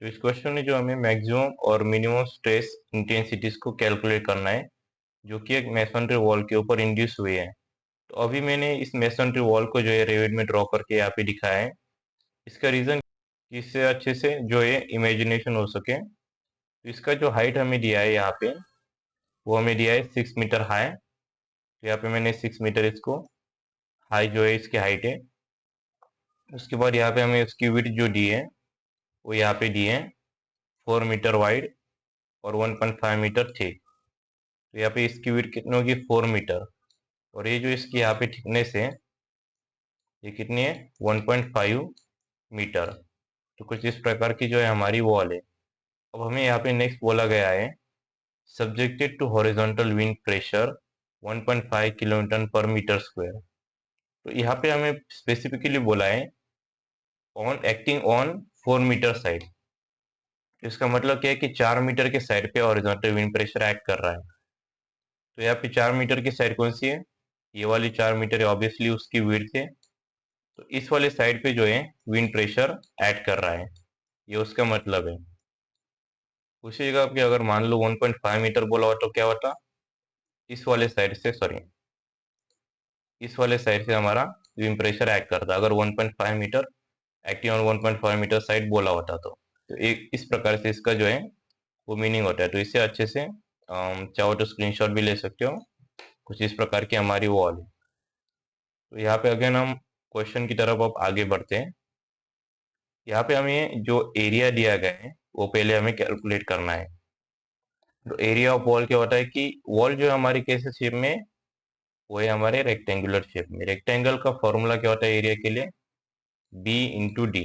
तो इस क्वेश्चन में जो हमें मैक्सिमम और मिनिमम स्ट्रेस इंटेंसिटीज को कैलकुलेट करना है, जो कि एक मेसनरी वॉल के ऊपर इंड्यूस हुए हैं। तो अभी मैंने इस मेसनरी वॉल को जो है रेविड में ड्रॉ करके यहाँ पे दिखाया है। इसका रीजन कि इससे अच्छे से जो है इमेजिनेशन हो सके। तो इसका जो हाइट हमें दिया है यहाँ पे, वो हमें दिया है 6 मीटर हाई। तो यहाँ पे मैंने 6 मीटर इसको हाई जो है इसकी हाइट है। उसके बाद यहाँ पे हमें उसकी विड्थ जो दी है वो यहाँ पे दी है 4 मीटर वाइड और 1.5 मीटर थिक। तो यहाँ पे इसकी विड्थ कितनी होगी 4 मीटर, और ये जो इसकी यहाँ पे थिकनेस है ये कितनी है 1.5 मीटर। तो कुछ इस प्रकार की जो है हमारी वॉल है। अब हमें यहाँ पे नेक्स्ट बोला गया है subjected to horizontal wind pressure 1.5 kilonewton per metre square. तो यहाँ पे हमें स्पेसिफिकली बोला है on acting on 4 metre side. इसका मतलब क्या है कि 4 मीटर के साइड पे हॉरिजॉन्टल विंड प्रेशर एक्ट कर रहा है। तो यहाँ पे 4 मीटर की साइड कौन सी है, ये वाली 4 मीटर है, ऑब्वियसली उसकी विड्थ है। तो इस वाले साइड पे जो है विंड प्रेशर एक्ट कर रहा है, ये उसका मतलब है। पूछिएगा कि अगर मान लो 1.5 मीटर बोला हो तो क्या होता, इस वाले साइड से सॉरी इस वाले साइड से हमारा विंड प्रेशर एक्ट करता अगर 1.5 metre acting on 1.5 metre side बोला होता। तो एक इस प्रकार से इसका जो है वो मीनिंग होता है। तो इसे अच्छे से चाहो तो स्क्रीनशॉट भी ले सकते हो। कुछ इस प्रकार की हमारी वॉल है। तो यहाँ पे अगेन हम क्वेश्चन की तरफ अब आगे बढ़ते हैं। यहाँ पे हमें जो एरिया दिया गया है वो पहले हमें कैलकुलेट करना है। तो एरिया ऑफ वॉल क्या होता है कि वॉल जो है हमारी कैसे शेप में, वो है हमारे रेक्टेंगुलर शेप में। रेक्टेंगल का फॉर्मूला क्या होता है एरिया के लिए, बी इंटू डी।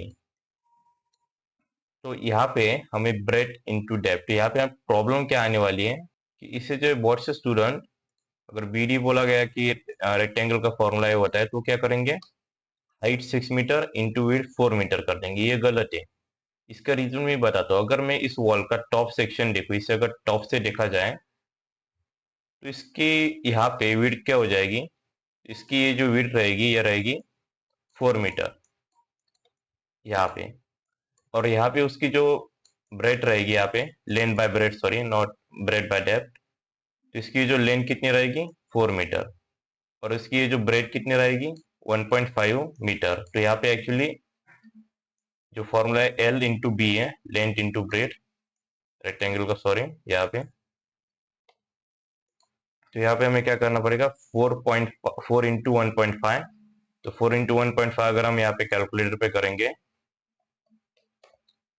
तो यहाँ पे हमें ब्रेथ इंटू डेप्थ, यहाँ पे प्रॉब्लम क्या आने वाली है कि इससे जो बहुत से स्टूडेंट अगर बी डी बोला गया कि रेक्टेंगल का फॉर्मूला ये होता है तो क्या करेंगे, height 6 metre into width 4 metre कर देंगे। ये गलत है। इसका रीजन मैं बताता हूँ। अगर मैं इस वॉल का टॉप सेक्शन देखूँ, इसे अगर टॉप से देखा जाए तो इसकी यहाँ पे विड्थ क्या हो जाएगी, इसकी ये जो विड्थ रहेगी ये रहेगी 4 मीटर यहाँ पे। और यहाँ पे उसकी जो ब्रेथ रहेगी, यहाँ पे length by breadth, sorry not breadth by depth. तो इसकी जो लेंथ कितनी रहेगी 4 मीटर, और इसकी ये जो ब्रेथ कितनी रहेगी 1.5 मीटर। तो यहाँ पे एक्चुअली जो फॉर्मूला है एल इंटू बी है, लेंथ इंटू ब्रेथ रेक्टेंगल का, सॉरी यहाँ पे। तो यहाँ पे हमें क्या करना पड़ेगा 4 इंटू 1.5। तो 4 इंटू 1.5 अगर हम यहाँ पे कैलकुलेटर पे करेंगे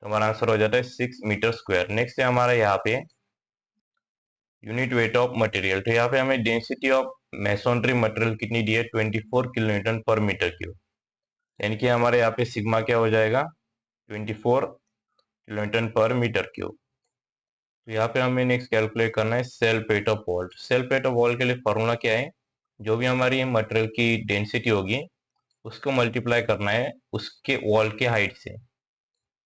तो हमारा आंसर हो जाता है 6 मीटर स्क्वायर। नेक्स्ट है हमारा यहाँ पे यूनिट वेट ऑफ मटेरियल। तो यहाँ पे हमें डेंसिटी ऑफ मेसोनरी मटेरियल कितनी दी है 24 किलोन्यूटन पर मीटर क्यूब। यानी कि हमारे यहाँ पे सिग्मा क्या हो जाएगा 24 किलोन्यूटन पर मीटर क्यूब। तो यहाँ पे हमें नेक्स्ट कैलकुलेट करना है self weight of wall. Self weight of wall के लिए फॉर्मूला क्या है, जो भी हमारी मटेरियल की डेंसिटी होगी उसको मल्टीप्लाई करना है उसके वॉल के हाइट से,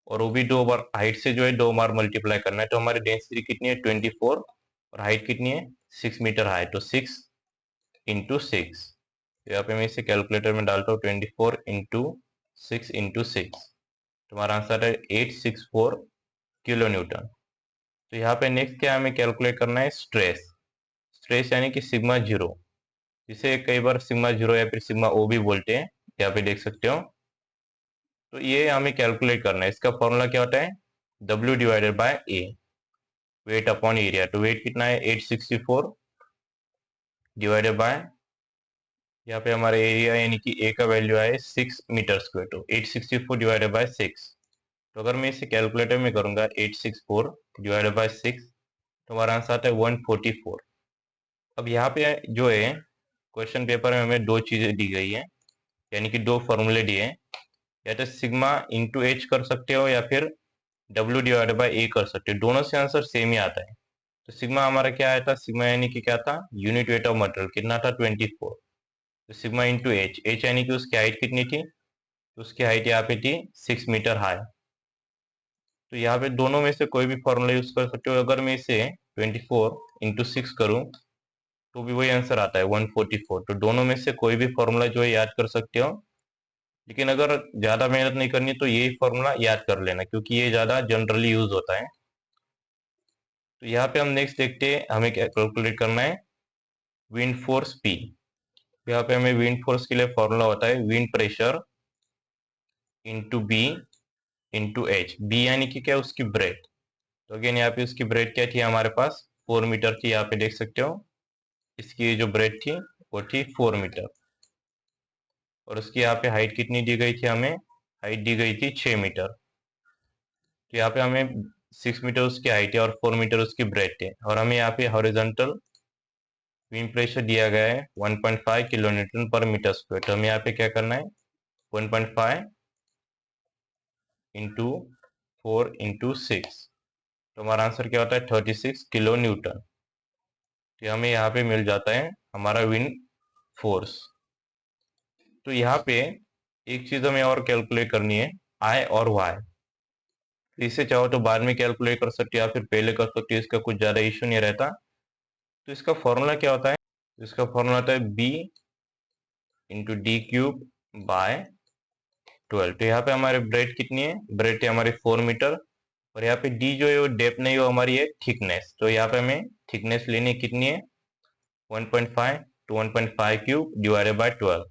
और वो भी 2 बार हाइट से जो है 2 बार मल्टीप्लाई करना है। तो हमारी डेंसिटी कितनी है 24, और हाइट कितनी है 6 मीटर हाइट, तो 6 इंटू 6। तो यहाँ पे मैं इसे कैलकुलेटर में डालता हूँ 24 इंटू 6 तो हमारा आंसर है 864 किलो न्यूटन। तो यहाँ पे नेक्स्ट क्या हमें कैलकुलेट करना है स्ट्रेस। स्ट्रेस यानी कि सिग्मा जीरो, जिसे कई बार सिग्मा जीरो या फिर सिग्मा ओ भी बोलते हैं, यहाँ पे देख सकते हो। तो ये हमें कैलकुलेट करना है। इसका फॉर्मूला क्या होता है W divided by A, weight upon area. तो वेट कितना है 864 डिवाइडेड बाय, यहाँ पे हमारा एरिया यानी कि ए का वैल्यू आए 6 मीटर स्क्वायर। तो 864 डिवाइडेड बाय 6। तो अगर मैं इसे कैलकुलेटर में करूंगा 864 डिवाइडेड बाय 6 तो हमारा आंसर आता है 144। अब यहाँ पे जो है क्वेश्चन पेपर में हमें दो चीजें दी गई है, यानी कि दो फॉर्मूले दिए हैं। या तो सिग्मा इंटू एच कर सकते हो या फिर डब्ल्यू डिवाइडेड बाई ए कर सकते हो। दोनों से आंसर सेम ही आता है। तो सिग्मा हमारा क्या आया था, सिग्मा यानी कि क्या था यूनिट वेट ऑफ मटेरियल कितना था 24। तो सिग्मा इंटू एच, एच यानी कि उसकी हाइट कितनी थी, तो उसकी हाइट यहाँ पे थी 6 मीटर हाई। तो यहाँ पे दोनों में से कोई भी फॉर्मूला यूज कर सकते हो। अगर मैं इसे 24 इंटू 6 करूँ तो भी वही आंसर आता है 144। तो दोनों में से कोई भी फॉर्मूला जो है याद कर सकते हो। लेकिन अगर ज़्यादा मेहनत नहीं करनी तो यही फॉर्मूला याद कर लेना, क्योंकि ये ज़्यादा जनरली यूज होता है। तो यहाँ पे हम नेक्स्ट देखते हैं, हमें क्या कैलकुलेट करना है, विंड फोर्स P। यहाँ पे हमें विंड फोर्स के लिए फॉर्मूला होता है wind pressure into B into H. B यानी कि क्या, उसकी ब्रेथ। तो अगेन यहाँ पे उसकी ब्रेथ क्या थी हमारे पास, 4 मीटर थी। यहाँ पे देख सकते हो इसकी जो ब्रेथ थी वो थी 4 मीटर, और उसकी यहाँ पे हाइट कितनी दी गई थी, हमें हाइट दी गई थी 6 मीटर। तो यहाँ पे हमें 6 मीटर उसकी हाइट है और 4 मीटर उसकी ब्रेथ है, और हमें यहाँ पे हॉरिजॉन्टल विंड प्रेशर दिया गया है 1.5 kilo newton per metre square. तो हमें यहाँ पे क्या करना है, 1.5 इंटू 4 इंटू 6, तो हमारा आंसर क्या होता है 36 किलो न्यूटन। तो हमें यहाँ पे मिल जाता है हमारा विंड फोर्स। तो यहाँ पे एक चीज हमें और कैलकुलेट करनी है, आई और वाई। इसे चाहो तो बाद में कैलकुलेट कर सकते हो या फिर पहले कर सकते हो, इसका कुछ ज्यादा इश्यू नहीं रहता। तो इसका फॉर्मूला क्या होता है, इसका फॉर्मूला होता है B into D cube by 12। तो यहाँ पे हमारे ब्रेथ कितनी है, ब्रेथ है हमारी 4 मीटर, और यहाँ पे डी जो है वो डेप्थ नहीं, वो हमारी है थिकनेस। तो यहाँ पे हमें थिकनेस लेनी है, कितनी है 1.5 तो 1.5 क्यूब डिवाइडेड बाय 12।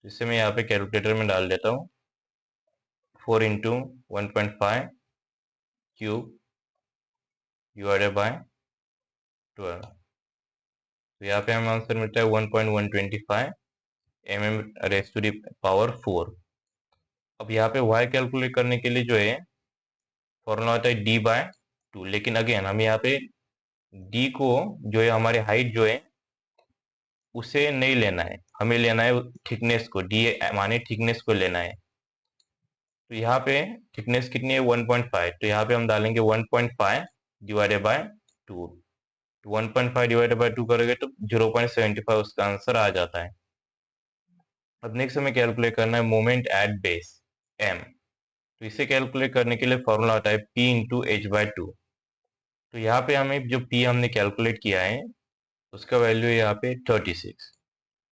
जिससे मैं यहाँ पे कैलकुलेटर में डाल देता हूँ 4 इंटू 1.5 क्यूब डिवाइडेड बाय 12। तो यहाँ पे हमें आंसर मिलता है 1.125 mm raise to the power 4। अब यहाँ पे y कैलकुलेट करने के लिए जो है फॉर्मूला होता है d बाय 2। लेकिन अगेन हमें यहाँ पे d को जो है हमारी हाइट जो है उसे नहीं लेना है, हमें लेना है थिकनेस को, d माने थिकनेस को लेना है। तो यहाँ पे थिकनेस कितनी है 1.5, तो यहाँ पे हम डालेंगे 1.5 डिवाइडेड बाय 2। 1.5 डिवाइडेड बाय 2 करोगे तो 0.75 उसका आंसर आ जाता है। अब नेक्स्ट हमें कैलकुलेट करना है मोमेंट एट बेस m। तो इसे कैलकुलेट करने के लिए फॉर्मूला होता है p इंटू एच बाय 2। तो यहाँ पे हमें जो p हमने कैलकुलेट किया है उसका वैल्यू है यहाँ पे 36,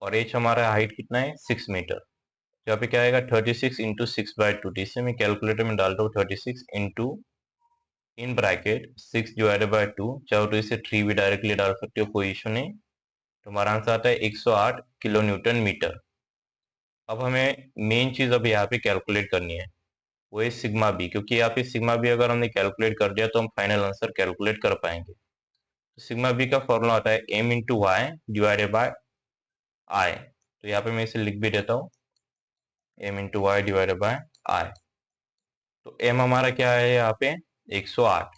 और h हमारा हाइट कितना है 6 मीटर। तो यहाँ पे क्या आएगा 36 इंटू 6/2। इसे मैं कैलकुलेटर में डालता हूँ 36 into in bracket 6 divided by 2। चाहो तो इसे 3 भी डायरेक्टली डाल सकते हो, कोई इशू नहीं। तो हमारा आंसर आता है 108 किलो न्यूटन मीटर। अब हमें मेन चीज अब यहाँ पे कैलकुलेट करनी है, वो है सिग्मा बी, क्योंकि यहाँ पे सिग्मा बी अगर हमने कैलकुलेट कर दिया तो हम फाइनल आंसर कैलकुलेट कर पाएंगे। तो सिग्मा बी का फॉर्मूला होता है M into Y divided by I. तो यहाँ पे मैं इसे लिख भी देता हूँ, M into Y divided by I. तो एम हमारा क्या है यहाँ पे 108।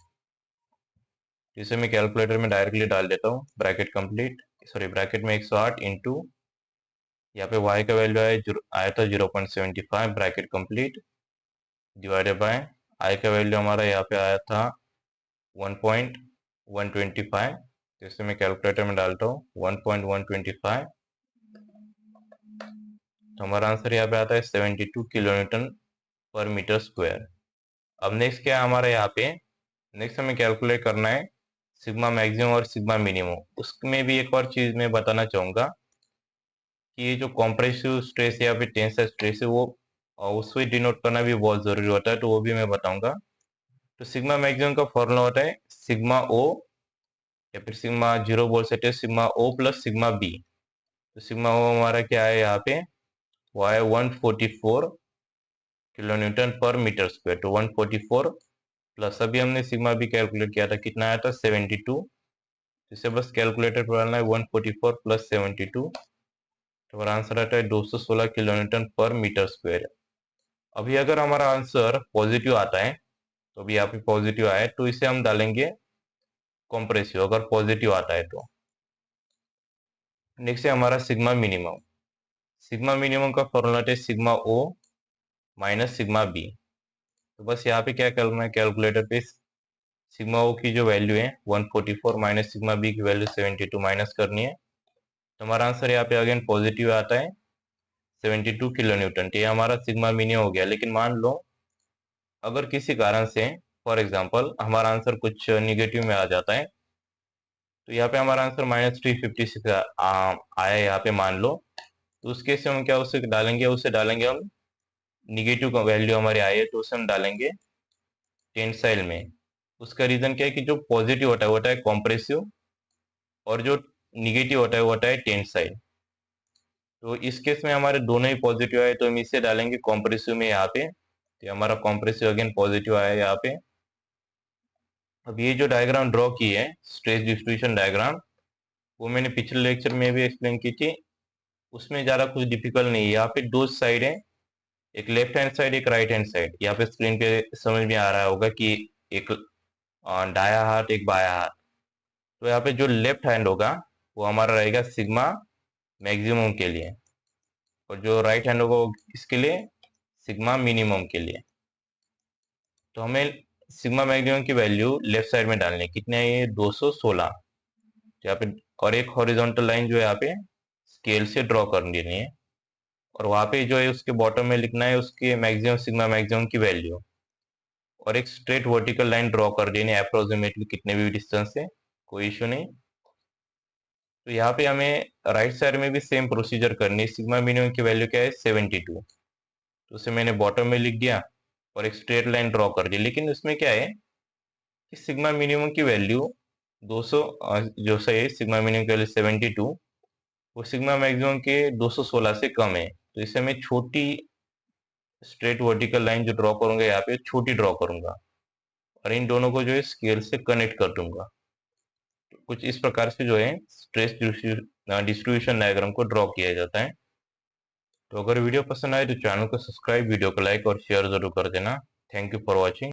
इसे मैं कैलकुलेटर में डायरेक्टली डाल देता हूँ, ब्रैकेट कंप्लीट, सॉरी ब्रैकेट में 108 इंटू यहाँ पे y का वैल्यू आया था 0.75 bracket complete divided by i का वैल्यू हमारा यहाँ पे आया था 1.125। तो इसे मैं कैलकुलेटर में डालता हूँ 1.125। तो हमारा आंसर यहाँ पे आता है 72 kilo newton per metre square. अब नेक्स्ट क्या है हमारा यहाँ पे, नेक्स्ट हमें कैलकुलेट करना है सिग्मा मैक्सिमम और सिग्मा मिनिमम। उसमें भी एक और चीज मैं बताना चाहूंगा कि ये जो कॉम्प्रेसिव स्ट्रेस या फिर टेंसर स्ट्रेस है वो उसको डिनोट करना भी बहुत जरूरी होता है, तो वो भी मैं बताऊंगा। तो सिग्मा मैक्सिमम का फॉर्मूला होता है सिग्मा ओ, या फिर सिग्मा जीरो बोल सकते हैं, sigma O plus sigma B. तो सिग्मा ओ हमारा क्या है यहाँ पे, वो है 144 kilo newton per metre square. तो 144 प्लस अभी हमने सिग्मा बी कैलकुलेट किया था, कितना आया था 72। इसे बस कैलकुलेटर पर डालना है 144 प्लस 72। तो हमारा आंसर आता है 216 kilo newton per metre square. अभी अगर हमारा आंसर पॉजिटिव आता है, तो अभी यहाँ पे पॉजिटिव आया है तो इसे हम डालेंगे कॉम्प्रेसिव, अगर पॉजिटिव आता है तो। नेक्स्ट है हमारा सिग्मा मिनिमम। सिग्मा मिनिमम का फॉर्मूला है sigma O minus sigma B. तो बस यहाँ पे क्या करना है, कैलकुलेटर पे सिग्मा ओ की जो वैल्यू है 144 माइनस सिग्मा बी की वैल्यू 72 माइनस करनी है। तो हमारा आंसर यहाँ पे अगेन पॉजिटिव आता है 72 किलो न्यूटन। तो ये हमारा सिग्मा मिनिमम हो गया। लेकिन मान लो अगर किसी कारण से फॉर एग्जाम्पल हमारा आंसर कुछ निगेटिव में आ जाता है, तो यहाँ पे हमारा आंसर -356 आया यहाँ पे मान लो, तो उस केस में हम क्या उसे डालेंगे हम निगेटिव का वैल्यू हमारी आई है तो उसे हम डालेंगे टेंसाइल में। उसका रीजन क्या है कि जो पॉजिटिव होता है कॉम्प्रेसिव, और जो निगेटिव होता है टेंसाइल। तो इस केस में हमारे दोनों ही पॉजिटिव आए तो हम इसे डालेंगे कॉम्प्रेसिव में यहाँ पे। तो हमारा कॉम्प्रेसिव अगेन पॉजिटिव आया यहाँ पे। अब ये जो डायग्राम ड्रॉ की है स्ट्रेस डिस्ट्रीब्यूशन डायग्राम, वो मैंने पिछले लेक्चर में भी एक्सप्लेन की थी। उसमें ज़्यादा कुछ डिफिकल्ट नहीं है। यहाँ पे दो साइड है, एक लेफ्ट हैंड साइड एक राइट हैंड साइड। यहाँ पे स्क्रीन पे समझ में आ रहा होगा कि एक दाया हाथ एक बाया हाथ। तो यहाँ पे जो लेफ्ट हैंड होगा वो हमारा रहेगा सिग्मा मैक्सिमम के लिए, और जो राइट हैंड होगा वो इसके लिए सिग्मा मिनिमम के लिए। तो हमें सिग्मा मैक्सिमम की वैल्यू लेफ्ट साइड में डालनी है। कितने है ये 216 यहाँ पे। और एक हॉरिजॉन्टल लाइन जो है यहाँ पे स्केल से ड्रॉ कर देनी है, और वहां पे जो है उसके बॉटम में लिखना है उसके मैक्सिमम सिग्मा मैक्सिमम की वैल्यू, और एक स्ट्रेट वर्टिकल लाइन ड्रॉ कर देनी है अप्रोक्सीमेटली कितने भी डिस्टेंस से, कोई इशू नहीं। तो यहाँ पे हमें राइट साइड में भी सेम प्रोसीजर करनी है। सिग्मा मिनिमम की वैल्यू क्या है 72, तो उसे मैंने बॉटम में लिख दिया और एक स्ट्रेट लाइन ड्रॉ कर दी। लेकिन उसमें क्या है कि सिग्मा मिनिमम की वैल्यू 200 जो सही है सिग्मा मिनिमम की वैल्यू 72, वो सिग्मा मैक्सिमम के 216 से कम है। तो इसे मैं छोटी स्ट्रेट वर्टिकल लाइन जो ड्रॉ करूंगा यहाँ पे छोटी ड्रॉ करूंगा, और इन दोनों को जो है स्केल से कनेक्ट कर दूंगा। तो कुछ इस प्रकार से जो है स्ट्रेस डिस्ट्रीब्यूशन डायग्राम को ड्रॉ किया जाता है। तो अगर वीडियो पसंद आए तो चैनल को सब्सक्राइब, वीडियो को लाइक और शेयर जरूर कर देना। Thank you for watching.